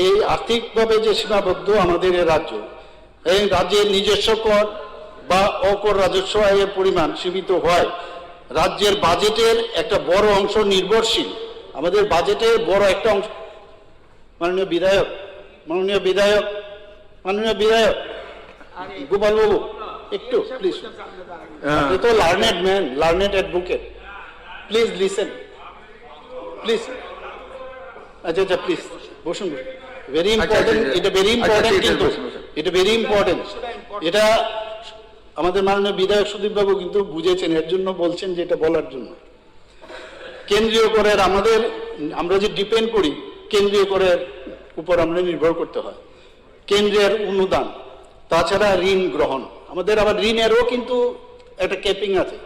এই আর্থিকভাবে যে সীমাবদ্ধ আমাদের এই রাজ্য, এই রাজ্যের নিজস্ব কর বা অকর রাজস্ব আয়ের পরিমাণ সীমিত হয়, রাজ্যের বাজেটের একটা বড় অংশ নির্ভরশীল, আমাদের বাজেটের বড় একটা অংশ। মাননীয় বিধায়ক, মাননীয় বিধায়ক, মাননীয় বিধায়ক গোপাল বাবু, একটু প্লিজ, আপনি তো learned man, learned advocate, please listen, please. আচ্ছা আচ্ছা, প্লিজ বসুন, ভেরি ইম্পর্টেন্ট, এটা ভেরি ইম্পর্টেন্ট, কিন্তু এটা ভেরি ইম্পর্টেন্ট। এটা আমাদের মাননীয় বিধায়ক সুদীপ বাবু কিন্তু বুঝেছেন, এর জন্য বলছেন যে এটা বলার জন্য। কেন্দ্রীয় করের আমাদের, আমরা যে ডিপেন্ড করি কেন্দ্রীয় করের উপর আমরা নির্ভর করতে হয়, কেন্দ্রের অনুদান, তাছাড়া ঋণ গ্রহণ, আমাদের আবার ঋণেরও কিন্তু একটা ক্যাপিং আছে,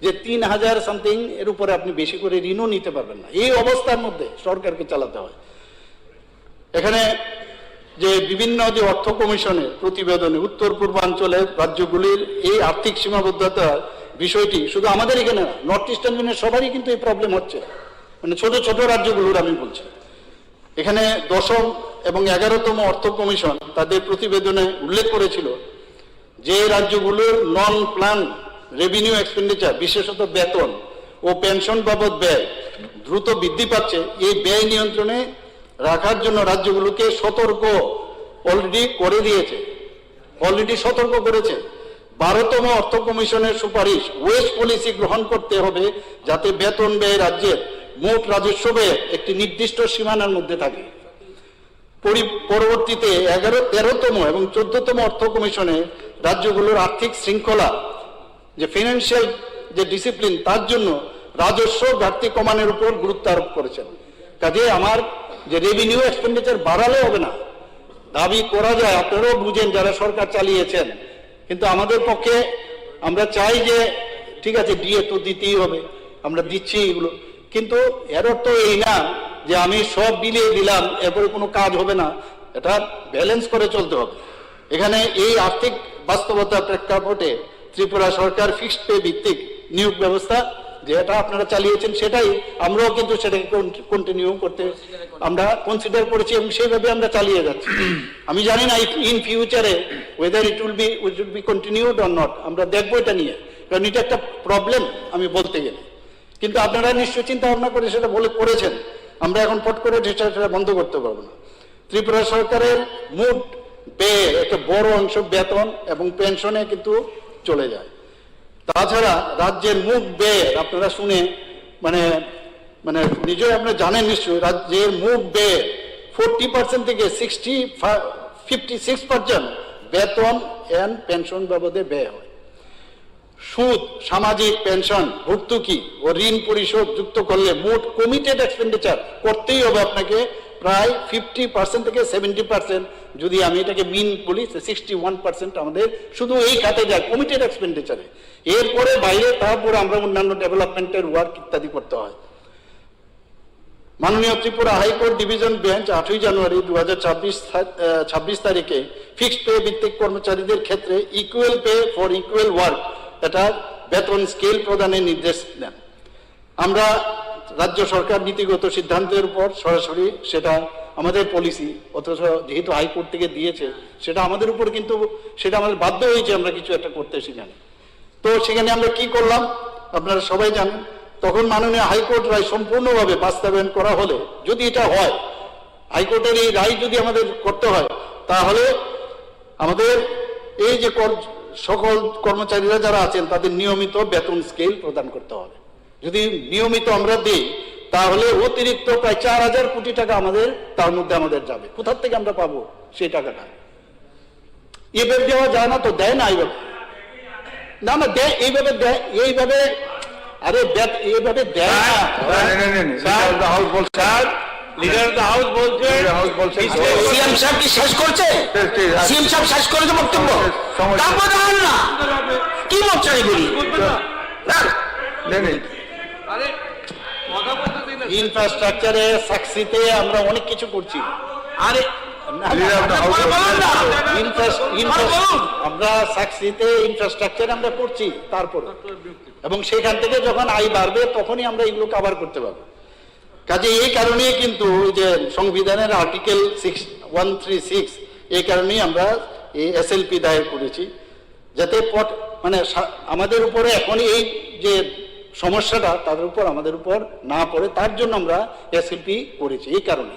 যে 3000 সামথিং এর উপরে আপনি বেশি করে ঋণও নিতে পারবেন না। এই অবস্থার মধ্যে সরকারকে চালাতে হয়। এখানে যে বিভিন্ন যে অর্থ কমিশনের প্রতিবেদনে উত্তর পূর্বাঞ্চলের রাজ্যগুলির এই আর্থিক সীমাবদ্ধতার বিষয়টি শুধু আমাদের এখানে না, নর্থ ইস্টার্ন ইউনিয়নের সবারই কিন্তু এই প্রবলেম হচ্ছে, মানে ছোট ছোট রাজ্যগুলোর আমি বলছি। এখানে 10ম এবং 11তম অর্থ কমিশন তাদের প্রতিবেদনে উল্লেখ করেছিল যে রাজ্যগুলোর নন প্ল্যান রেভিনিউ এক্সপেন্ডিচার, বিশেষত বেতন ও পেনশন বাবদ ব্যয় দ্রুত বৃদ্ধি পাচ্ছে, এই ব্যয় নিয়ন্ত্রণে রাখার জন্য রাজ্যগুলোকে সতর্ক অলরেডি করে দিয়েছে, অলরেডি সতর্ক করেছে। 12তম অর্থ কমিশনের সুপারিশ, ওয়েস্ট পলিসি গ্রহণ করতে হবে যাতে বেতন ব্যয় রাজ্যের মোট রাজস্ব ব্যয় একটি নির্দিষ্ট সীমানার মধ্যে থাকে। পরবর্তীতে 13তম এবং 14তম অর্থ কমিশনে রাজ্যগুলোর আর্থিক শৃঙ্খলা, যে ফিনান্সিয়াল যে ডিসিপ্লিন, তার জন্য রাজস্ব ঘাটতি কমানোর উপর গুরুত্ব আরোপ করেছেন। কাজে আমার যে রেভিনিউ এক্সপেন্ডিচার বাড়ালে হবে না, দাবি করা যায়, আপনারাও বুঝেন যারা সরকার চালিয়েছেন, কিন্তু আমাদের পক্ষে আমরা চাই যে ঠিক আছে ডিএ তো দিতেই হবে, আমরা দিচ্ছি এগুলো, কিন্তু এর অর্থ এই না যে আমি সব বিলিয়ে দিলাম এরপরে কোনো কাজ হবে না, এটা ব্যালেন্স করে চলতে হবে। এখানে এই আর্থিক বাস্তবতার প্রেক্ষাপটে ত্রিপুরা সরকার ফিক্সড পে ভিত্তিক নিয়োগ ব্যবস্থা যেটা আপনারা চালিয়েছেন, সেটাই আমরাও কিন্তু সেটাকে কন্টিনিউ করতে আমরা কনসিডার করেছি এবং সেইভাবে আমরা চালিয়ে যাচ্ছি। আমি জানি না ইন ফিউচারে weather it will be continued or not, আমরা দেখবো এটা নিয়ে, কারণ এটা একটা প্রবলেম আমি বলতে গেলে। কিন্তু আপনারা নিশ্চয়ই চিন্তা ভাবনা করে সেটা বলে করেছেন, আমরা এখন পট করে সেটা বন্ধ করতে পারবো না। ত্রিপুরা সরকারের মোট ব্যয় একটা বড় অংশ বেতন এবং পেনশনে কিন্তু চলে যায়। তাছাড়া রাজ্যের মোট ব্যয় আপনারা শুনে মানে মানে নিজে আপনারা জানেন নিশ্চয়ই, রাজ্যের মোট ব্যয় 40% থেকে 56% বেতন এন্ড পেনশন বাবদে ব্যয় হয়। সুদ, সামাজিক পেনশন, ভর্তুকি ও ঋণ পরিশোধ যুক্ত করলে মোট কমিটেড এক্সপেন্ডিচার করতেই হবে আপনাকে প্রায় 50% থেকে 70%, যদি আমি এটাকে মিন বলি 61% আমাদের শুধু এই খাতে যায় কমিটেড এক্সপেন্ডিচারে। এরপরে বাইরে তারপরে আমরা অন্যান্য ডেভেলপমেন্টের ওয়ার্ক ইত্যাদি করতে হয়। মাননীয় ত্রিপুরা হাইকোর্ট ডিভিশন বেঞ্চ 8ই জানুয়ারি 2026 তারিখে ফিক্সড পে ভিত্তিক কর্মচারীদের ক্ষেত্রে equal pay for equal work এটা বেতন স্কেল প্রদানের নির্দেশ দেন। আমরা রাজ্য সরকার নীতিগত সিদ্ধান্তের উপর সরাসরি সেটা আমাদের পলিসি, অথচ যেহেতু হাইকোর্ট থেকে দিয়েছে সেটা আমাদের উপর, কিন্তু সেটা আমাদের বাধ্য হয়েছে আমরা কিছু একটা করতে সেখানে। তো সেখানে আমরা কি করলাম আপনারা সবাই জানেন, তখন মাননীয় হাইকোর্ট রায় সম্পূর্ণভাবে বাস্তবায়ন করা হলে, যদি এটা হয় হাইকোর্টের এই রায় যদি আমাদের করতে হয়, তাহলে আমাদের এই যে সকল কর্মচারীরা যারা আছেন তাদের নিয়মিত বেতন স্কেল প্রদান করতে হবে। যদি নিয়মিত আমরা দিই তাহলে অতিরিক্ত প্রায় 4000 কোটি টাকা আমাদের তার মধ্যে আমাদের যাবে। কোথার থেকে আমরা পাবো সেই টাকাটা? এভাবে দেওয়া যায় না, তো দেয় না এইভাবে, না না দেয় এইভাবে, দেয় এইভাবে, আরে এইভাবে দেয় না। লিডার অফ দ্য হাউস বলছে সিএম সাহেব কি শেষ করছে? সিএম সাহেব শেষ করেছে বক্তব্য, তারপর দেখান না কি বলছে এগুলি। ইনফ্রাস্ট্রাকচারে সাকসিতে আমরা অনেক কিছু করছি। আরে আমরা সাকসিতে ইনফ্রাস্ট্রাকচার আমরা করছি, তারপর এবং সেখান থেকে যখন আয় বাড়বে তখনই আমরা এগুলো কভার করতে পারবো। কাজে এই কারণেই কিন্তু ওই যে সংবিধানের আর্টিকেল 136 এই কারণেই আমরা এই এসএলপি দায়ের করেছি, যাতে মানে আমাদের উপরে এখন এই যে সমস্যাটা তাদের উপর আমাদের উপর না পড়ে, তার জন্য আমরা এসএলপি করেছি। এই কারণে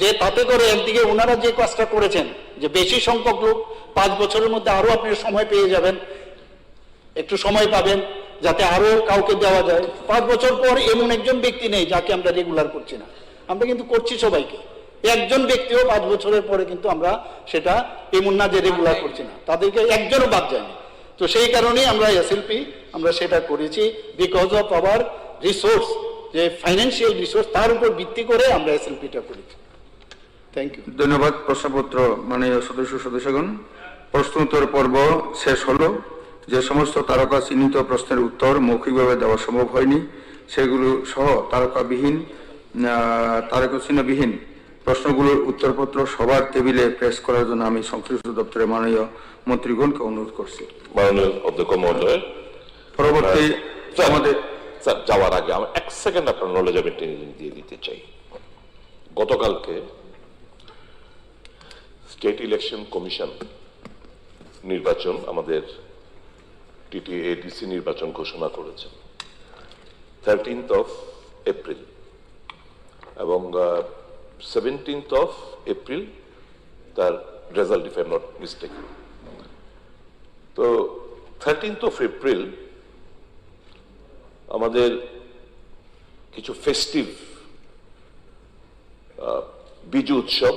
যে তাতে করে একদিকে ওনারা যে কাজটা করেছেন যে বেশি সংখ্যক লোক 5 বছরের মধ্যে আরো আপনি সময় পেয়ে যাবেন, একটু সময় পাবেন যাতে আরো কাউকে দেওয়া যায়। 5 বছর পর এমন একজন ব্যক্তি নেই যাকে আমরা রেগুলার করছি না, আমরা কিন্তু করছি সবাইকে। একজন ব্যক্তিও 5 বছরের পরে কিন্তু আমরা সেটা এমন না যে রেগুলার করছি না, তাদেরকে একজনও বাদ যায়নি। তো সেই কারণেই আমরা এসএলপি আমরা সেটা করেছি, বিকজ অফ আওয়ার রিসোর্স, যে ফাইন্যান্সিয়াল রিসোর্স, তার উপর ভিত্তি করে আমরা এসএলপিটা করেছি। Thank you. ধন্যবাদ প্রশ্নপত্র মাননীয় সদস্যগণ। প্রশ্নোত্তর পর্ব শেষ হলো। যে সমস্ত তারকা চিহ্নিত প্রশ্নের উত্তর মৌখিকভাবে দেওয়া সম্ভব হয়নি সেগুলো সহ তারকা চিহ্নবিহীন প্রশ্নগুলোর উত্তরপত্র সবার টেবিলে প্রেস করার জন্য আমি সংশ্লিষ্ট দপ্তরের মাননীয় মন্ত্রীগণকে অনুরোধ করছি। মাননীয় অধ্যক্ষ মহোদয়, পরবর্তী আমাদের স্যার যাওয়ার আগে আমি 1 সেকেন্ড আপনার নলেজ আমি দিয়ে দিতে চাই। গতকালকে স্টেট ইলেকশন কমিশন নির্বাচন, আমাদের টিটিএডিসি নির্বাচন ঘোষণা করেছে 13th of April এবং 17th of April তার result, if I am not mistaken. তো 13th of April আমাদের কিছু ফেস্টিভ বিজু উৎসব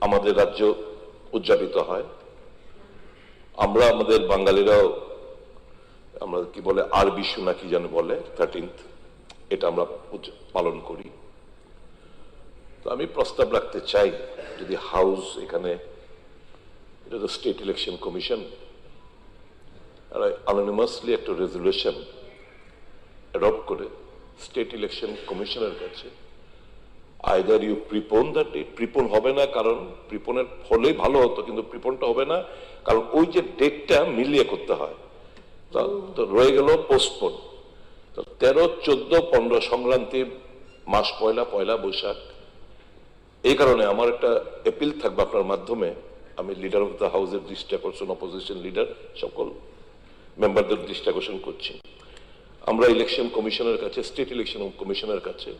আমাদের রাজ্য উদযাপিত হয়। আমরা আমাদের বাঙালিরাও আমরা কি বলে আর বিশু না কি যেন বলে 13th, এটা আমরা পালন করি। তো আমি প্রস্তাব রাখতে চাই যদি হাউস এখানে, এটা তো স্টেট ইলেকশন কমিশন, অ্যানোনিমাসলি একটা রেজলিউশন অ্যাডপ্ট করে স্টেট ইলেকশন কমিশনের কাছে either you prepone the date, prepone হবে না কারণ প্রিপোনের হলেই ভালো হতো, কিন্তু প্রিপোনটা হবে না কারণ ওই যে ডেটটা মিলিয়ে করতে হয়, তো রয়ে গেল পোস্টপোন। তো 13, 14, 15 সংক্রান্তি মাস, পয়লা বৈশাখ। এই কারণে আমার একটা অ্যাপিল থাকবে আপনার মাধ্যমে, আমি লিডার অফ দ্য হাউসের দৃষ্টি আকর্ষণ, অপোজিশন লিডার সকল মেম্বারদের দৃষ্টি আকর্ষণ করছি, আমরা ইলেকশন কমিশনের কাছে, স্টেট ইলেকশন কমিশনের কাছে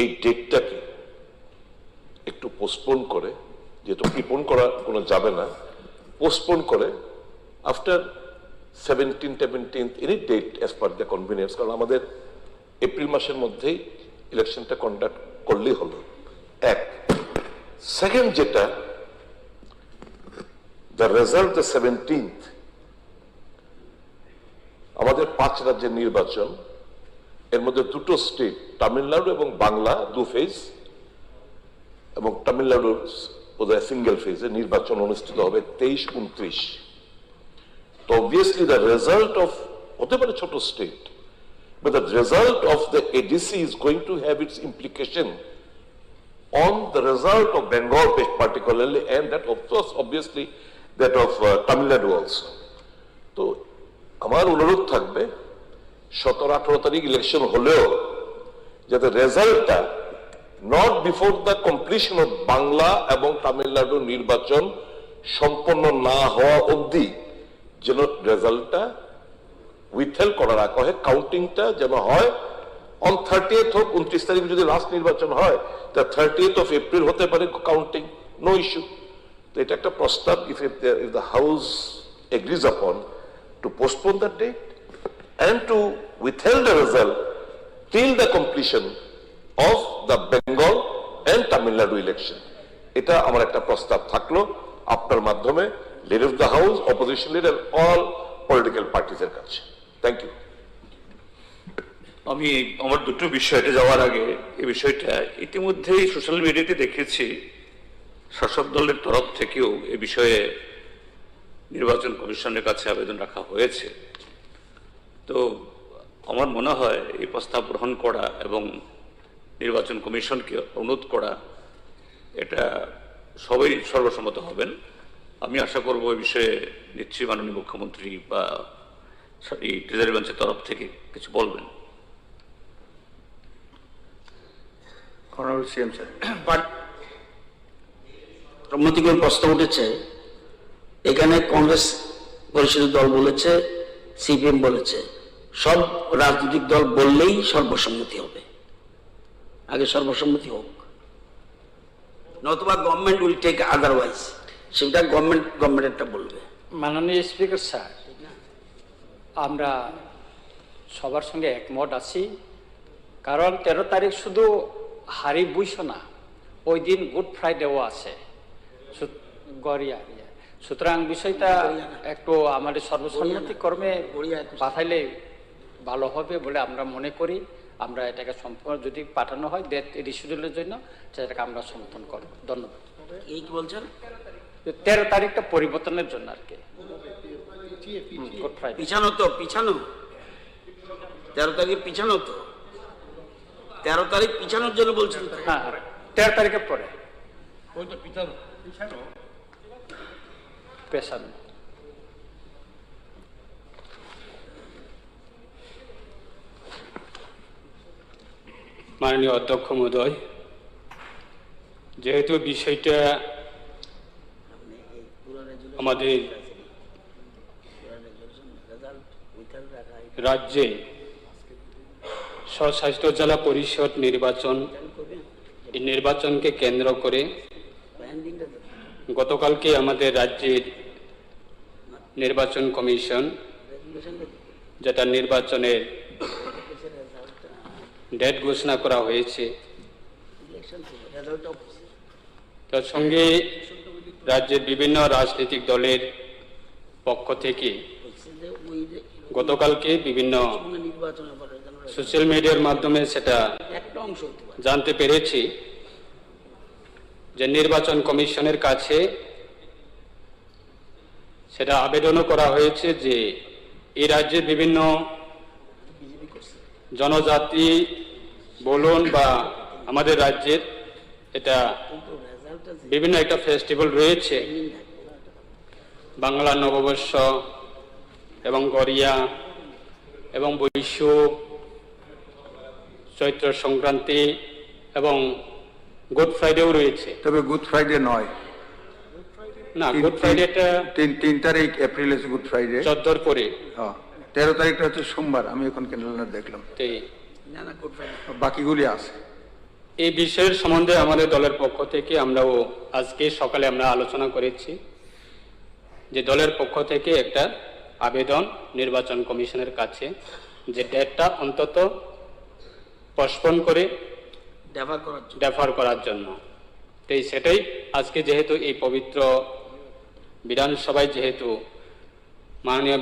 এই ডেটটাকে একটু পোস্টপোন করে, যেহেতু প্রিপোন করা কোনো যাবে না, পোস্টপোন করে after 17th any date as per the convenience, কারণ আমাদের এপ্রিল মাসের মধ্যেই ইলেকশনটা কন্ডাক্ট করলেই হলো। এক সেকেন্ড, যেটা দ্য রেজাল্ট দ্য 17th, আমাদের 5 রাজ্যের নির্বাচন, এর মধ্যে 2টো স্টেট তামিলনাড়ু এবং বাংলা 2 ফেজ, এবং তামিলনাড়ুর বোধহয় সিঙ্গেল ফেজে নির্বাচন অনুষ্ঠিত হবে 23-29। তো অবভিয়াসলি দ্য রেজাল্ট অফ, হতে পারে ছোট state, but the result of the ADC is going to have it's implication on the result of Bengal particularly, and that of course obviously that of Tamil Nadu also. তো আমার অনুরোধ থাকবে 17-18 তারিখ election হলেও যাতে রেজাল্টটা not before the completion of Bangla এবং তামিলনাড়ু নির্বাচন সম্পন্ন না হওয়া অবধি যেন রেজাল্টটা উইথহেল্ড করা রাখা হয়, কাউন্টিংটা যেন হয় অন 30th হোক, 29 তারিখ যদি লাস্ট নির্বাচন হয় তা 30th of April হতে পারে কাউন্টিং, নো ইস্যু। তো এটা একটা প্রস্তাব, if the house agrees upon to postpone the date and to withhold the result till the completion of the Bengal and Tamil Nadu election, এটা আমার একটা প্রস্তাব থাকলো আপনার মাধ্যমে leader of the house, opposition leader, all political পার্টিসের কাছে। Thank you. আমি আমার দুটো বিষয়টা যাওয়ার আগে এই বিষয়টা ইতিমধ্যেই সোশ্যাল মিডিয়াতে দেখেছি, শাসক দলের তরফ থেকেও এ বিষয়ে নির্বাচন কমিশনের কাছে আবেদন রাখা হয়েছে। তো আমার মনে হয় এই প্রস্তাব গ্রহণ করা এবং নির্বাচন কমিশনকে অনুরোধ করা, এটা সবাই সর্বসম্মত হবেন। আমি আশা করব এই বিষয়ে নিশ্চয়ই মাননীয় মুখ্যমন্ত্রী বা এই ট্রেজারি বেঞ্চের তরফ থেকে কিছু বলবেন। Honourable CM sir. বাট সম্মতিকরণ প্রশ্ন উঠেছে, এখানে কংগ্রেস পরিষদের দল বলেছে, সিপিএম বলেছে, সব রাজনৈতিক দল বললেই সর্বসম্মতি হবে, আগে সর্বসম্মতি হোক, নতুবা গভর্নমেন্ট উইল টেক আদারওয়াইজ, সেটা গভর্নমেন্টটা বলবে। মাননীয় স্পিকার স্যার, আমরা সবার সঙ্গে একমত আছি, কারণ 13 তারিখ শুধু হারি বুঝ না, ওই দিন গুড ফ্রাইডেও আছে, গড়িয়া, সুতরাং বিষয়টা একটু আমাদের সর্বসম্মতি কর্মে পাঠাইলে ভালো হবে বলে আমরা মনে করি। আমরা এটাকে সম্পূর্ণ যদি পাঠানো হয় ডেট রিশিডিউলের জন্য, সেটাকে আমরা সমর্থন করব। ধন্যবাদ। এই কি বলছেন? 13 তারিখটা পরিবর্তনের জন্য আর কি, গুড ফ্রাইডে পিছানো 13 তারিখে পিছানো 13 তারিখ পিছানোর জন্য বলছেন। হ্যাঁ, 13 তারিখের পরে পেশানো। মাননীয় অধ্যক্ষ মহোদয়, যেহেতু বিষয়টা আমাদের রাজ্যে স্বশাসিত জেলা পরিষদ নির্বাচন, এই নির্বাচনকে কেন্দ্র করে গতকালকে আমাদের রাজ্যের নির্বাচন কমিশন, যেটা নির্বাচনের ডেট ঘোষণা করা হয়েছে, তার সঙ্গে রাজ্যের বিভিন্ন রাজনৈতিক দলের পক্ষ থেকে গতকালকে বিভিন্ন সোশ্যাল মিডিয়ার মাধ্যমে সেটা জানতে পেরেছি যে নির্বাচন কমিশনের কাছে সেটা আবেদনও করা হয়েছে যে এই রাজ্যের বিভিন্ন জনজাতি বলুন বা আমাদের রাজ্যের এটা বিভিন্ন একটা ফেস্টিভ্যাল রয়েছে, বাংলা নববর্ষ এবং গড়িয়া এবং বৈশু, চৈত্র সংক্রান্তি এবং গুড ফ্রাইডেও রয়েছে। তবে গুড ফ্রাইডে নয়, না, গুড ফ্রাইডেটা 3 তারিখ এপ্রিল আছে গুড ফ্রাইডে, 14 পরে। 13 তারিখটা হচ্ছে সোমবার, আমি এখন ক্যালেন্ডার দেখলাম, বাকিগুলি আছে। এই বিষয়ের সম্বন্ধে আমাদের দলের পক্ষ থেকে আমরাও আজকে সকালে আমরা আলোচনা করেছি যে দলের পক্ষ থেকে একটা আবেদন নির্বাচন কমিশনের কাছে যে ডেটটা অন্তত পোস্টপোন করে ডেফার করার জন্য। তো সেটাই আজকে যেহেতু এই পবিত্র বিধানসভায় যেহেতু মাননীয়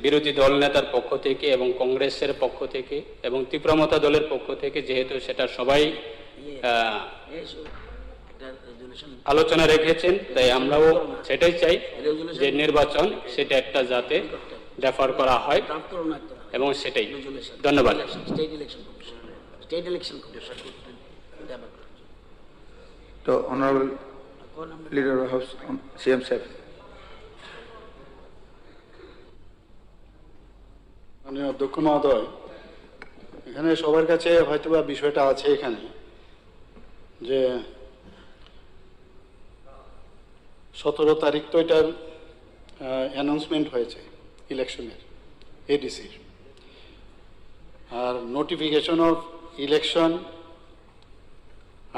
বিরোধী দল নেতার পক্ষ থেকে এবং কংগ্রেসের পক্ষ থেকে এবং তীব্রমতা দলের পক্ষ থেকে যেহেতু সেটা সবাই আলোচনা রেখেছেন, তাই আমরাও সেটাই চাই যে নির্বাচন সেটা একটা যাতে ডেফার করা হয় এবং সেটাই। ধন্যবাদ। তো honourable leader of house CM সাহেব। মাননীয় অধ্যক্ষ মহোদয়, এখানে সবার কাছে হয়তোবা বিষয়টা আছে এখানে যে 17 তারিখ তো এটার অ্যানাউন্সমেন্ট হয়েছে ইলেকশনের, এডিসির, আর নোটিফিকেশন অফ ইলেকশন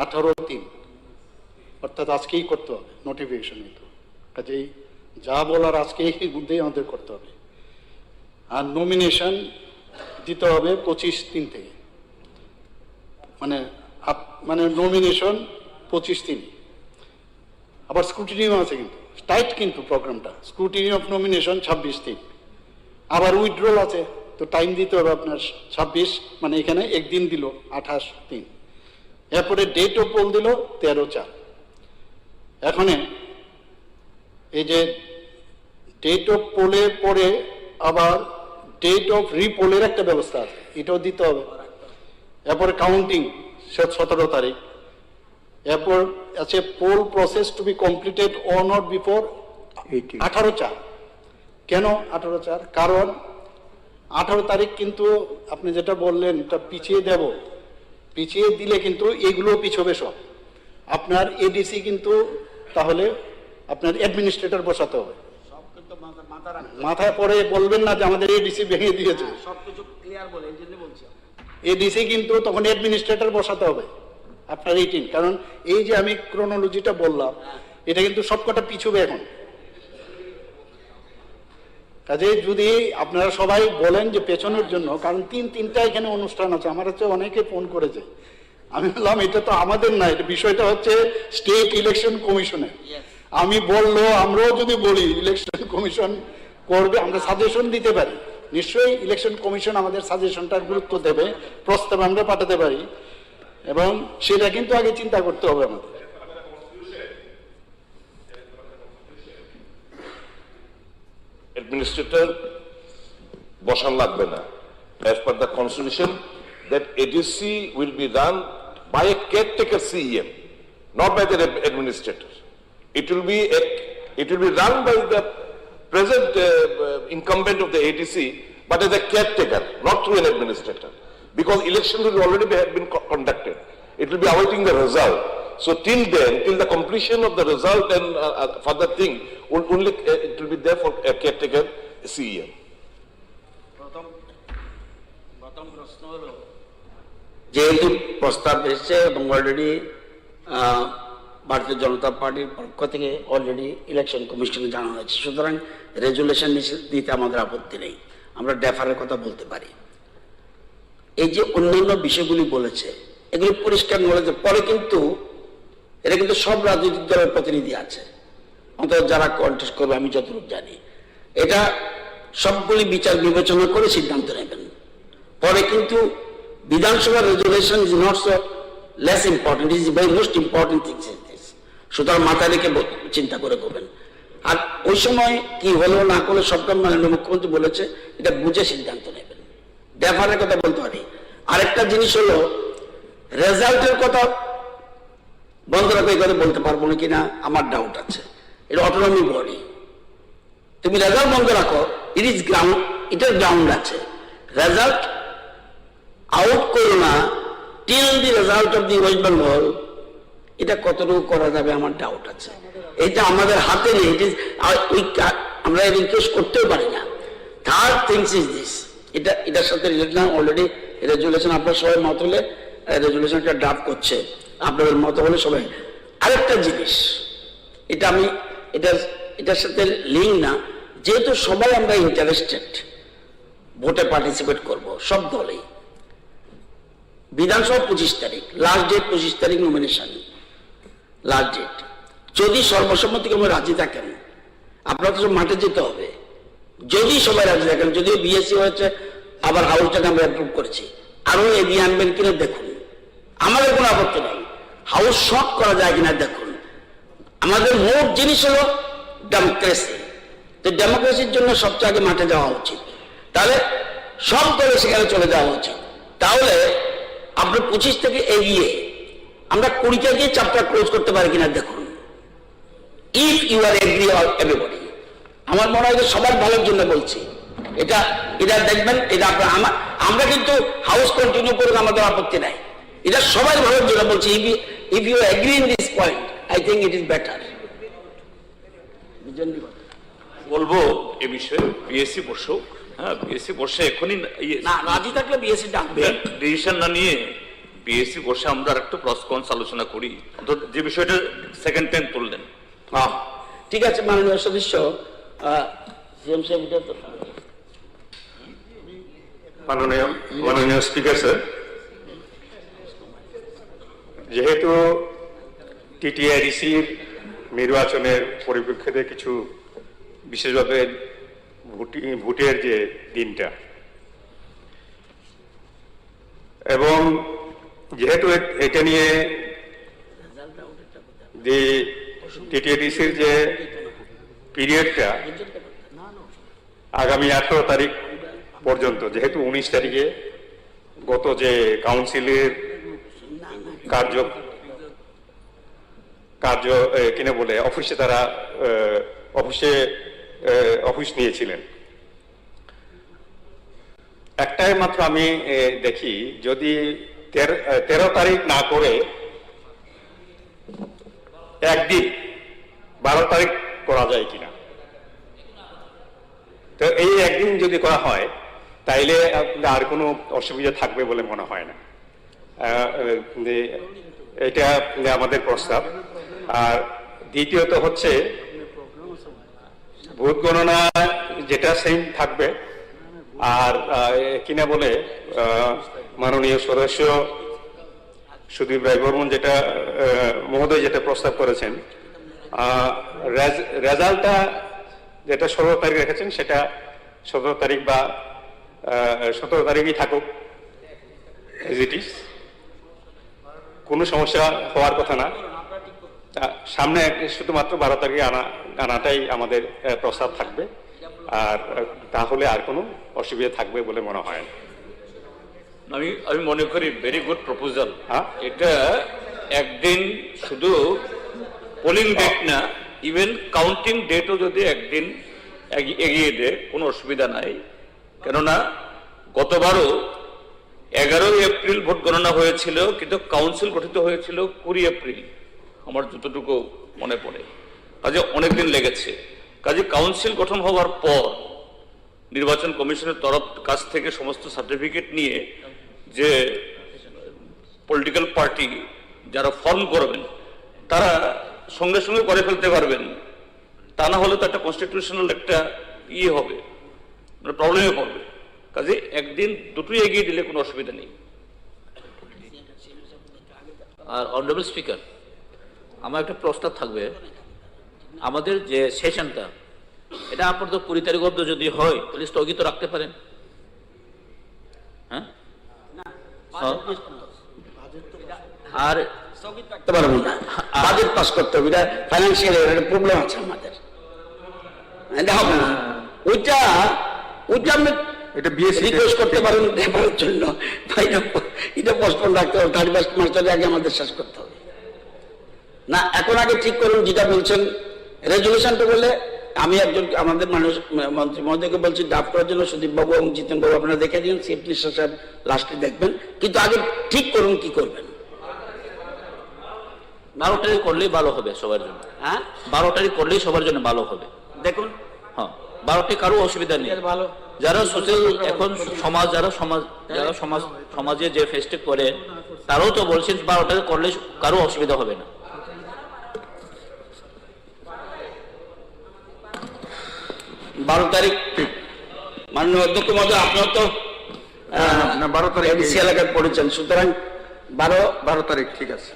18/3, অর্থাৎ আজকেই করতে হবে নোটিফিকেশন। কাজেই যা বলার আজকেই মধ্যেই আমাদের করতে হবে। আর নমিনেশন দিতে হবে 25/3 থেকে, মানে নমিনেশন 25/3। আবার স্ক্রুটিনিও আছে, কিন্তু টাইট কিন্তু প্রোগ্রামটা, স্ক্রুটিনি অফ নমিনেশন 26/3, আবার উইথড্রল আছে, তো টাইম দিতে হবে আপনার 26, মানে এখানে একদিন দিল 28/3, এরপরে ডেট অফ পোল দিল 13/4। এখন এই যে ডেট অফ পোলের পরে আবার ডেট অফ রিপোলের একটা ব্যবস্থা আছে, এটাও দিতে হবে। এরপরে কাউন্টিং 17 তারিখ। এরপর আছে poll process to be completed on not before 18/4। কেন 18/4? কারণ 18 তারিখ কিন্তু আপনি যেটা বললেন এটা পিছিয়ে দেব, পিছিয়ে দিলে কিন্তু এগুলো পিছবে সব। আপনার এডিসি কিন্তু তাহলে আপনার অ্যাডমিনিস্ট্রেটর বসাতে হবে। মাথায় পরে বলবেন না যে আমাদের এডিসি ভেঙে দিয়েছে। এডিসি কিন্তু তখন অ্যাডমিনিস্ট্রেটর বসাতে হবে আপনার 18, কারণ এই যে আমি ক্রোনোলজিটা বললাম এটা কিন্তু সবকটা পিছবে এখন। কাজে যদি আপনারা সবাই বলেন যে পেছনের জন্য, কারণ তিনটা এখানে অনুষ্ঠান আছে, আমার হচ্ছে অনেকে ফোন করেছে, আমি বললাম এটা তো আমাদের না, এটা বিষয়টা হচ্ছে স্টেট ইলেকশন কমিশনের। আমি বললো আমরাও যদি বলি ইলেকশন কমিশন করবে, আমরা সাজেশন দিতে পারি, নিশ্চয়ই ইলেকশন কমিশন আমাদের সাজেশনটার গুরুত্ব দেবে, প্রস্তাব আমরা পাঠাতে পারি, এবং সেটা কিন্তু আগে চিন্তা করতে হবে আমাদের। অ্যাডমিনিস্ট্রেটর বসান লাগবে না। As per the constitution, that ADC will be run by a caretaker CEM, not by the administrator. It will be run by the present incumbent of the ADC, but as a caretaker, not through an administrator, because elections will already have been conducted. It will be awaiting the result. So till then, till the completion of the result and further thing, only it will be there for a caretaker CEM. যেহেতু প্রস্তাব এসেছে এবং already ভারতীয় জনতা পার্টির পক্ষ থেকে already election কমিশনে জানানো হয়েছে, সুতরাং রেজুলেশন দিতে আমাদের আপত্তি নেই, আমরা ডেফারের কথা বলতে পারি। এই যে অন্যান্য বিষয়গুলি বলেছে এগুলি পরিষ্কার বলেছে, পরে কিন্তু এটা কিন্তু সব রাজনৈতিক দলের প্রতিনিধি আছে, অন্তত যারা কন্টেস্ট করবে আমি যতটুকু জানি, এটা সবগুলি বিচার বিবেচনা করে সিদ্ধান্ত নেবেন। পরে কিন্তু বিধানসভা resolution is not so less important, is very most important things in this, সুতরাং মাথায় রেখে চিন্তা করে করবেন। আর ওই সময় কি হলো না করলো সবটা মাননীয় মুখ্যমন্ত্রী বলেছে, এটা বুঝে সিদ্ধান্ত নেবেন, ডেফারের কথা বলতে পারি। আরেকটা জিনিস হলো রেজাল্টের কথা বন্ধ রাখবে, এই কথা বলতে পারবো না কিনা আমার ডাউট আছে, এটা অটোনমি বডি, তুমি রেজাল্ট বন্ধ রাখো, ইট ইজ গ্রাউন্ড, এটার গ্রাউন্ড আছে, রেজাল্ট আউট করো না till the result of the West Bengal, এটা কতটুকু করা যাবে আমার ডাউট আছে, এটা আমাদের হাতে নেই, আমরা রিকোয়েস্ট করতেও পারি না। থার্ড থিংস ইজ দিস, এটার সাথে রিলেটেড অলরেডি রেজুলেশন আপনার সবাই মত হলে রেজুলেশন একটা ড্রাফট করছে, আপনাদের মত হলে সবাই। আরেকটা জিনিস, এটা আমি এটার সাথে লিঙ্ক না, যেহেতু সবাই আমরা ইন্টারেস্টেড ভোটে পার্টিসিপেট করব সব দলেই, বিধানসভা 25 তারিখ লাস্ট ডেট, 25 তারিখ নমিনেশন লাস্ট ডেট, যদি সর্বসম্মতিক্রমে রাজি থাকেন আপনাদের তো মাঠে যেতে হবে, যদি সবাই রাজি থাকেন, যদিও বিএসসি হয়েছে আবার হাউসটাকে আমরা অ্যাপ্রুভ করেছি, আরো এগিয়ে আনবেন কিনা দেখুন, আমাদের কোনো আপত্তি নেই, হাউস শর্ট করা যায় কিনা দেখুন। আমাদের মোট জিনিস হলো ডেমোক্রেসি, তো ডেমোক্রেসির জন্য সবচেয়ে আগে মাঠে যাওয়া উচিত, তাহলে সব দলে সেখানে চলে যাওয়া উচিত, তাহলে আপনার 25 থেকে এগিয়ে আমরা 20টা দিয়ে চ্যাপ্টার ক্লোজ করতে পারি কিনা দেখুন, if you are agree all everybody. আমার মনে হয় যে সবার ভালোর জন্য বলছি, এটা দেখবেন, এটা আমরা কিন্তু হাউস কন্টিনিউ করুক, আমাদের আপত্তি নাই, এটা সবাই ভালোর জন্য বলছি, if you agree in this point I think it is better. বলবো এ বিষয়ে বিএসসি বসুক, হ্যাঁ বিএসসি বসে এখনই না রাজি থাকলে বিএসসি ডাকবে, ডিসিশন না নিয়ে বিএসসি বসে আমরা একটু প্রস কনস আলোচনা করি, অন্তত যে বিষয়টা সেকেন্ড টাইম তুললেন। ঠিক আছে মাননীয় সদস্য, সিএম সাহেব এটা তো মাননীয় স্পিকার স্যার, যেহেতু টিটিআইডিসির নির্বাচনের পরিপ্রেক্ষিতে কিছু বিশেষভাবে ভোটের যে দিনটা, এবং যেহেতু এটা নিয়ে যে টিটিআইডিসির যে পিরিয়ডটা আগামী 18 তারিখ পর্যন্ত, যেহেতু 19 তারিখে গত যে কাউন্সিলের কার্য কিনে বলে অফিসে তারা অফিস নিয়েছিলেন, একটাই মাত্র আমি দেখি, যদি 13 তারিখ না করে একদিন 12 তারিখ করা যায় কিনা। তো এই একদিন যদি করা হয় তাইলে আর কোনো অসুবিধা থাকবে বলে মনে হয় না। এটা আমাদের প্রস্তাব। আর দ্বিতীয়ত হচ্ছে ভোট গণনা যেটা সেম থাকবে। আর কিনা বলে মাননীয় সদস্য সুদীপ রায় বর্মন যেটা মহোদয় যেটা প্রস্তাব করেছেন, রেজাল্টটা যেটা 17 তারিখ রেখেছেন সেটা 17 তারিখ বা 17 তারিখই থাকুক, এজ ইট ইজ, কোনো সমস্যা হওয়ার কথা না। সামনে শুধুমাত্র 12 তারিখে আনাটাই আমাদের প্রস্তাব থাকবে, আর তাহলে আর কোনো অসুবিধা থাকবে বলে মনে হয় না। আমি মনে করি ভেরি গুড প্রপোজাল। এটা একদিন শুধু পোলিং ডেট না, ইভেন কাউন্টিং ডেটও যদি একদিন এগিয়ে দেয় কোনো অসুবিধা নাই। কেননা গতবারও 11 এপ্রিল ভোট গণনা হয়েছিল, কিন্তু কাউন্সিল গঠিত হয়েছিল 20 এপ্রিল, আমার যতটুকু মনে পড়ে। কাজে অনেকদিন লেগেছে। কাজে কাউন্সিল গঠন হওয়ার পর নির্বাচন কমিশনের কাছ থেকে সমস্ত সার্টিফিকেট নিয়ে যে পলিটিক্যাল পার্টি যারা ফর্ম করবেন তারা সঙ্গে সঙ্গে করে ফেলতে পারবেন। তা না হলে তো একটা কনস্টিটিউশনাল একটা হবে, মানে প্রবলেমে পড়বে। কাজে একদিন দুটোই এগিয়ে দিলে কোনো অসুবিধা নেই। আর অনারেবল স্পিকার, আমার একটা প্রস্তাব থাকবে, আমাদের যে সেশনটা এটা আপাতত 20 তারিখ অব্দি যদি হয় তাহলে স্থগিত রাখতে পারেন। হ্যাঁ, আর করতে পারবো না, বাজেট পাস করতে হবে, এটা ফাইন্যান্সিয়াল প্রবলেম আছে আমাদের, এটা হবে না। ওইটা আমি এটা বিএসসি রিকোয়েস্ট করতে পারেন দেবার জন্য, এটা পোস্টপোন রাখতে হবে, 31 মার্চের আগে আমাদের শেষ করতে হবে না। এখন আগে ঠিক করুন যেটা বলছেন রেজলিউশনটা বলে। আমি একজন আমাদের মন্ত্রী মহোদয়কে বলছি ড্রাফট করার জন্য, সুদীপ বাবু এবং জিতেন বাবু আপনারা দেখে দিন, চিফ মিনিস্টার সাহেব লাস্টে দেখবেন, কিন্তু আগে ঠিক করুন কি করবেন। 12 তারিখ করলেই ভালো হবে সবার জন্য। হ্যাঁ, 12 তারিখ করলেই সবার জন্য ভালো হবে। দেখুন, হ্যাঁ, 12 তারিখ কারো অসুবিধা নেই। ভালো যারা সোশ্যাল এখন সমাজে যে ফেস্টিভ করে তারাও তো বলছেন 12 তারিখ করলে কারো অসুবিধা হবে না। 12 তারিখ মাননীয় অধ্যক্ষ মহোদয়, আপনার তো 12 তারিখ এডিসি এলাকায় পড়েছেন, সুতরাং 12 তারিখ ঠিক আছে।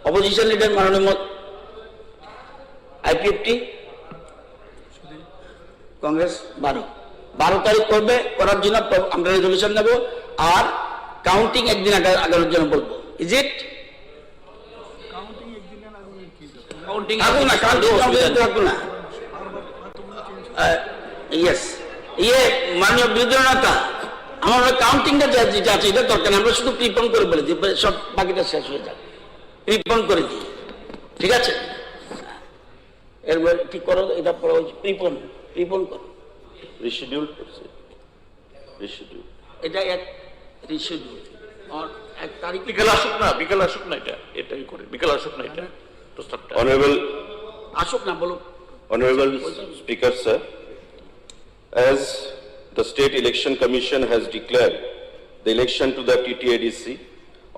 অপোজিশন লিডার মাননীয় আইপিএফটি কংগ্রেস 12 তারিখ করবে, করার জন্য আমরা রেজলিউশন নেব, আর কাউন্টিং একদিন আগানোর জন্য বলবো। Is it? কাউন্টিং থাকুন না, থাকুন না। ইয়েস, মাননীয় বিরোধী নেতা, আমার কাউন্টিংটা যেটা আছে এটা দরকার, আমরা শুধু প্রিপন করে বলে দিই, সব বাকিটা শেষ হয়ে যাবে, প্রিপন করে দিই, ঠিক আছে? এরপর ঠিক করো, এটা প্রিপন করো, রিশিডিউল করছে, রিশিডিউল। এটা এক রিশিডিউল, আর 1 তারিখ বিকেল আসুক না, এটাই করে বিকেল আসুক না, এটা প্রস্তাবটা। আসুক না, বলুন। Honorable Speaker, sir, as the State Election Commission has declared the election to the TTADC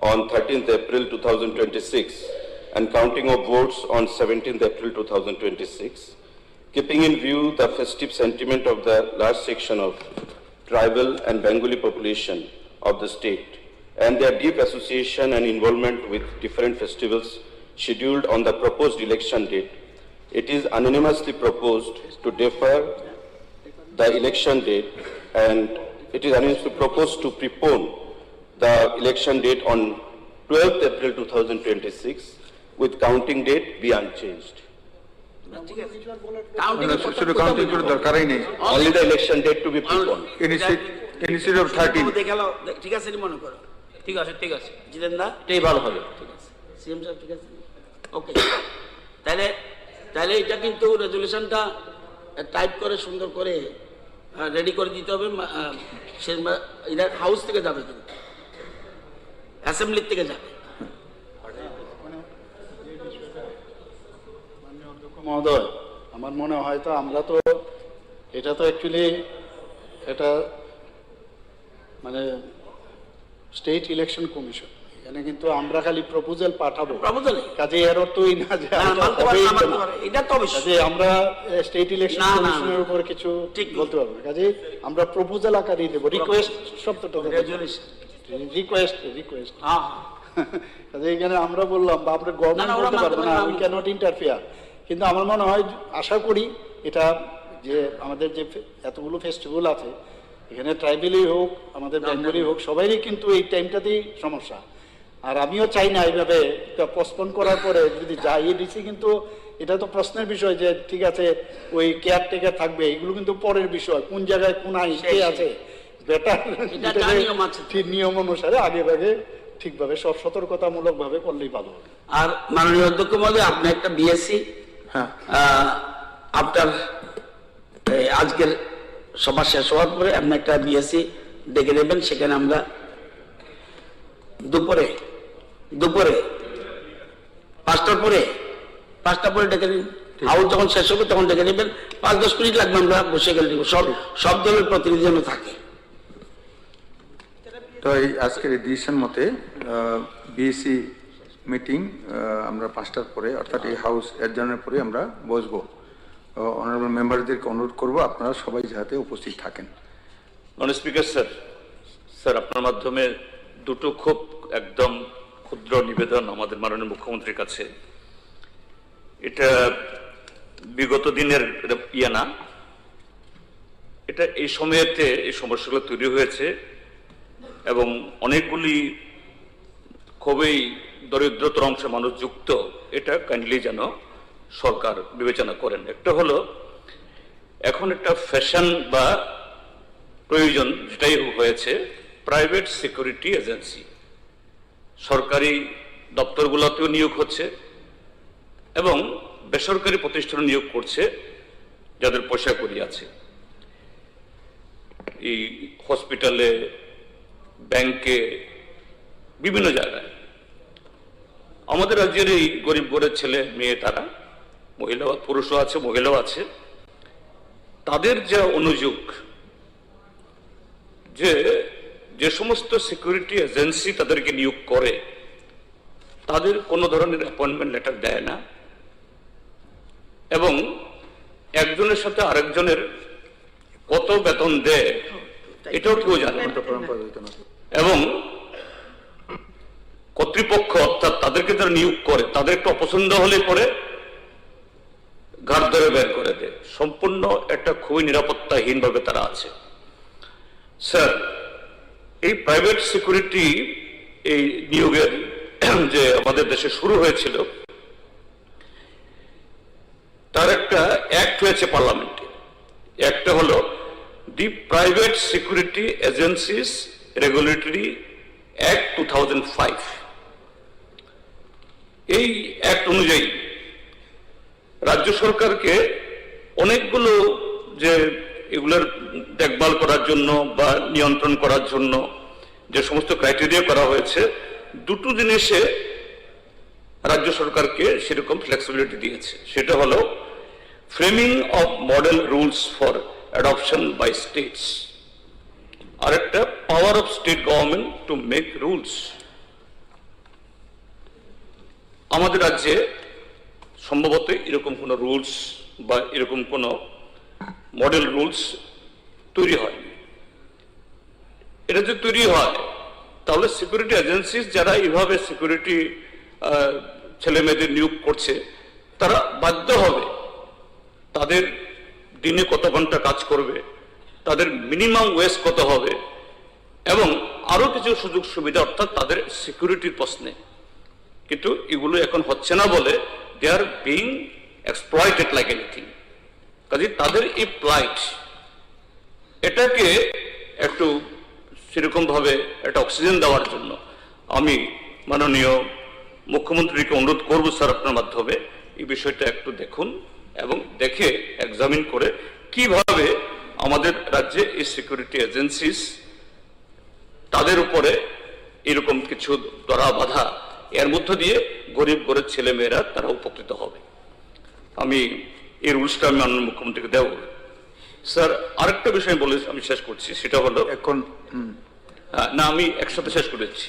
on 13th April 2026 and counting of votes on 17th April 2026, keeping in view the festive sentiment of the large section of tribal and Bengali population of the state and their deep association and involvement with different festivals scheduled on the proposed election date, it is unanimously proposed to defer the election date, and it is unanimously proposed to prepone the election date on 12th April 2026 with counting date be unchanged. শুধু counting করে দরকারই নেই, Only the election date to be preponed. Institute of 13। ঠিক আছে, মনে করো, ঠিক আছে জিতেন দা, এটাই ভালো হবে। ঠিক আছে, সিএম সাহেব ঠিক আছে, ওকে। তাহলে এটা কিন্তু রেজলিউশনটা টাইপ করে সুন্দর করে রেডি করে দিতে হবে, এটা হাউস থেকে যাবে কিন্তু অ্যাসেম্বলির থেকে যাবে। মাননীয় অধ্যক্ষ মহোদয়, আমার মনে হয় তো আমরা তো এটা তো অ্যাকচুয়ালি এটা মানে স্টেট ইলেকশন কমিশন, এখানে কিন্তু আমরা খালি প্রপোজাল পাঠাবো, প্রপোজাল কাজে এর অর্থই না যে এটা তো অবশ্যই কাজে আমরা স্টেট ইলেকশন না, না, কমিশনের উপর কিছু ঠিক বলতে পারবো না, কাজে আমরা প্রপোজাল আকারেই দেবো, রিকোয়েস্ট শব্দটা রিকোয়েস্ট হ্যাঁ কাজে এখানে আমরা বললাম বা আমরা গভর্নমেন্ট না, ওরা বলতে পারবো মানতে না, পারবে না। উই ক্যানট ইন্টারফেয়ার, কিন্তু আমার মনে হয় আশা করি এটা যে আমাদের যে এতগুলো ফেস্টিভ্যাল আছে এখানে ট্রাইবেলই হোক আমাদের বেঙ্গলি হোক সবারই কিন্তু এই টাইমটাতেই সমস্যা। আর আমিও চাই না এইভাবে পোস্টপোন করার পরে যদি যাই ডিসি, কিন্তু এটা তো প্রশ্নের বিষয় যে ঠিক আছে ওই কেয়ারটেকার থাকবে, এগুলো কিন্তু পরের বিষয়, কোন জায়গায় কোন আইন কে আছে বেটার ঠিক নিয়ম অনুসারে আগে ভাগে ঠিকভাবে সব সতর্কতামূলক ভাবে করলেই ভালো হবে। আর মাননীয় অধ্যক্ষ মহোদয়, আপনি একটা বিএসসি হ্যাঁ আফটার আজকের সভা শেষ হওয়ার পরে আপনি একটা বিএসসি ডেকে নেবেন, সেখানে আমরা দুপুরে 5টার পরে ডেকে নিন, হাউস যখন শেষ হবে তখন ডেকে নেবেন, 5-10 মিনিট লাগবে, আমরা বসে গেলে সব দলের প্রতিনিধি যেন থাকে। তো এই আজকের এই ডিসিশন মতে বিএসসি মিটিং আমরা 5টার পরে অর্থাৎ এই হাউস অ্যাডজার্নের পরে আমরা বসবো। অনারেবল মেম্বারদেরকে অনুরোধ করবো আপনারা সবাই যাতে উপস্থিত থাকেন। মাননীয় স্পিকার স্যার, স্যার আপনার মাধ্যমে দুটো খুব একদম ক্ষুদ্র নিবেদন আমাদের মাননীয় মুখ্যমন্ত্রীর কাছে। এটা বিগত দিনের ইয়ে না, এটা এই সময়েতে এই সমস্যাগুলো তৈরি হয়েছে এবং অনেকগুলি খুবই দরিদ্রতর অংশের মানুষ যুক্ত, এটা কাইন্ডলি যেন সরকার বিবেচনা করেন। একটা হলো এখন একটা ফ্যাশন বা প্রয়োজন যেটাই হয়েছে, প্রাইভেট সিকিউরিটি এজেন্সি সরকারি দপ্তরগুলোতেও নিয়োগ হচ্ছে এবং বেসরকারি প্রতিষ্ঠানে নিয়োগ করছে যাদের পয়সা কড়ি আছে, এই হসপিটালে, ব্যাংকে, বিভিন্ন জায়গায়। আমাদের রাজ্যের এই গরিব ঘরের ছেলে মেয়ে, তারা মহিলা পুরুষও আছে, মহিলাও আছে, তাদের যা অনুযোগ যে সমস্ত সিকিউরিটি এজেন্সি তাদেরকে নিয়োগ করে তাদের কোনো ধরনের অ্যাপয়েন্টমেন্ট লেটার দেয় না এবং একজনের সাথে আরেকজনের কত বেতন দেয় এটাও কেউ জানে না। এবং কর্তৃপক্ষ অর্থাৎ তাদেরকে যারা নিয়োগ করে তাদের একটু অপছন্দ হলে পরে ঘাট ধরে বের করে দেয়। সম্পূর্ণ একটা খুবই নিরাপত্তাহীন ভাবে তারা আছে। স্যার, এই প্রাইভেট সিকিউরিটি এই নিয়োগের যে আমাদের দেশে শুরু হয়েছিল, তার একটা অ্যাক্ট হয়েছে পার্লামেন্টে। একটা হলো the private security agencies regulatory act 2005। এই অ্যাক্ট অনুযায়ী রাজ্য সরকারকে অনেকগুলো যে এগুলোর দেখভাল করার জন্য বা নিয়ন্ত্রণ করার জন্য যে সমস্ত ক্রাইটেরিয়া করা হয়েছে, দুটো জিনিসে রাজ্য সরকারকে সেরকম ফ্লেক্সিবিলিটি দিয়েছে। সেটা হলো framing of model rules for adoption by states, আর একটা power of state government to make rules. আমাদের রাজ্যে সম্ভবত এরকম কোনো রুলস বা এরকম কোনো মডেল রুলস তৈরি হয়নি। এটা যদি তৈরি হয় তাহলে সিকিউরিটি এজেন্সি যারা এইভাবে সিকিউরিটি ছেলে মেয়েদের নিয়োগ করছে তারা বাধ্য হবে তাদের দিনে কত ঘন্টা কাজ করবে, তাদের মিনিমাম ওয়েজ কত হবে এবং আরো কিছু সুযোগ সুবিধা অর্থাৎ তাদের সিকিউরিটির প্রশ্নে। কিন্তু এগুলো এখন হচ্ছে না বলে they are being exploited like anything. কাজে তাদের এই প্লাইট, এটাকে একটু সেরকম ভাবে একটা অক্সিজেন দেওয়ার জন্য আমি মাননীয় মুখ্যমন্ত্রীকে অনুরোধ করব, স্যার আপনার মাধ্যমে এই বিষয়টা একটু দেখুন এবং দেখে এক্সামিন করে কিভাবে আমাদের রাজ্যে এই সিকিউরিটি এজেন্সিস তাদের উপরে এরকম কিছু ধরা বাধা, এর মধ্য দিয়ে গরিব গরিব ছেলে মেয়েরা তারা উপকৃত হবে। আমি এই রুলসটা আমি মাননীয় মুখ্যমন্ত্রীকে দেব। স্যার, আরেকটা বিষয় বলে আমি শেষ করছি, সেটা হলো এখন না, আমি একসাথে শেষ করেছি।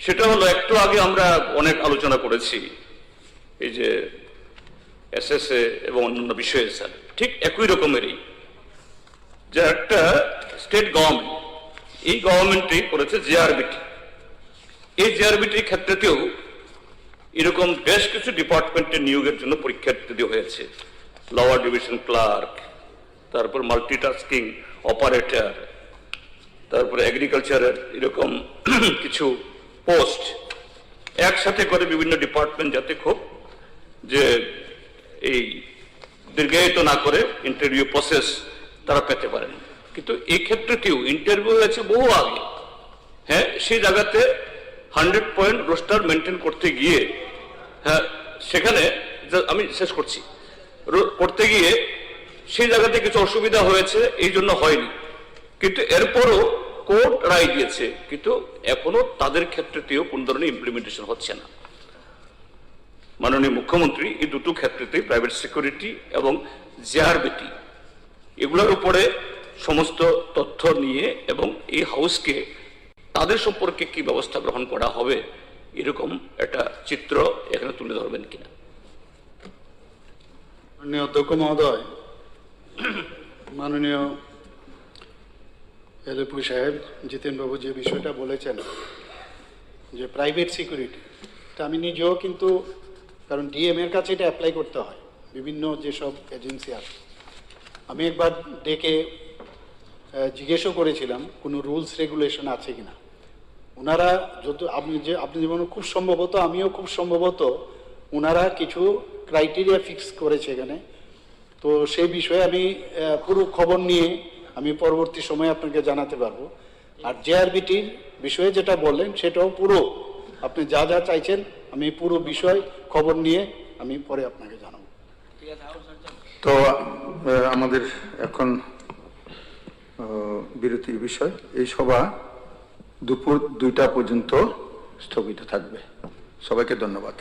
সেটা হলো, একটু আগে আমরা অনেক আলোচনা করেছি এই যে এসএসএ এবং অন্যান্য বিষয়ে, স্যার ঠিক একই রকমেরই যে একটা স্টেট গভর্নমেন্ট, এই গভর্নমেন্টই করেছে জেআরবিটি। এই জেআরবিটির ক্ষেত্রেতেও এরকম বেশ কিছু ডিপার্টমেন্টের নিয়োগের জন্য পরীক্ষা দিতে হয়েছে। লোয়ার ডিভিশন ক্লার্ক, তারপর মাল্টিটাস্কিং অপারেটর, তারপরে এগ্রিকালচারের এরকম কিছু পোস্ট একসাথে করে বিভিন্ন ডিপার্টমেন্ট যাতে খুব যে এই দীর্ঘায়িত না করে ইন্টারভিউ প্রসেস তারা পেতে পারেন। কিন্তু এই ক্ষেত্রেতেও ইন্টারভিউ হয়েছে বহু আগে। হ্যাঁ, সেই জায়গাতে 100 পয়েন্ট রোস্টার মেনটেন করতে গিয়ে, হ্যাঁ সেখানে আমি শেষ করছি, করতে গিয়ে সেই জায়গাতে কিছু অসুবিধা হয়েছে, এই জন্য হয়নি। কিন্তু এরপরও কোর্ট রায় দিয়েছে, কিন্তু এখনো তাদের ক্ষেত্রেতেও কোন ধরনের ইমপ্লিমেন্টেশন হচ্ছে না। মাননীয় মুখ্যমন্ত্রী এই দুটো ক্ষেত্রেতেই প্রাইভেট সিকিউরিটি এবং জেআরবিটি এগুলোর উপরে সমস্ত তথ্য নিয়ে এবং এই হাউসকে তাদের সম্পর্কে কি ব্যবস্থা গ্রহণ করা হবে এরকম একটা চিত্র এখানে তুলে ধরবেন কিনা। মাননীয় অধ্যক্ষ মহোদয়, মাননীয় এলএপু সাহেব, জিতেন বাবু যে বিষয়টা বলেছেন যে প্রাইভেট সিকিউরিটি, তা আমি নিজেও কিন্তু, কারণ ডিএম এর কাছে এটা অ্যাপ্লাই করতে হয়, বিভিন্ন যেসব এজেন্সি আছে। আমি একবার ডেকে জিজ্ঞেসও করেছিলাম কোনো রুলস রেগুলেশন আছে কিনা। ওনারা যত আপনি যেমন খুব সম্ভবত, আমিও খুব সম্ভবত, ওনারা কিছু ক্রাইটেরিয়া ফিক্স করেছে এখানে। তো সেই বিষয়ে আমি পুরো খবর নিয়ে আমি পরবর্তী সময়ে আপনাকে জানাতে পারবো। আর জেআরবিটির বিষয়ে যেটা বললেন সেটাও পুরো, আপনি যা যা চাইছেন আমি পুরো বিষয় খবর নিয়ে আমি পরে আপনাকে জানাবো। তো আমাদের এখন বিরতির বিষয়, এই সভা দুপুর 2টা পর্যন্ত স্থগিত থাকবে। সবাইকে ধন্যবাদ।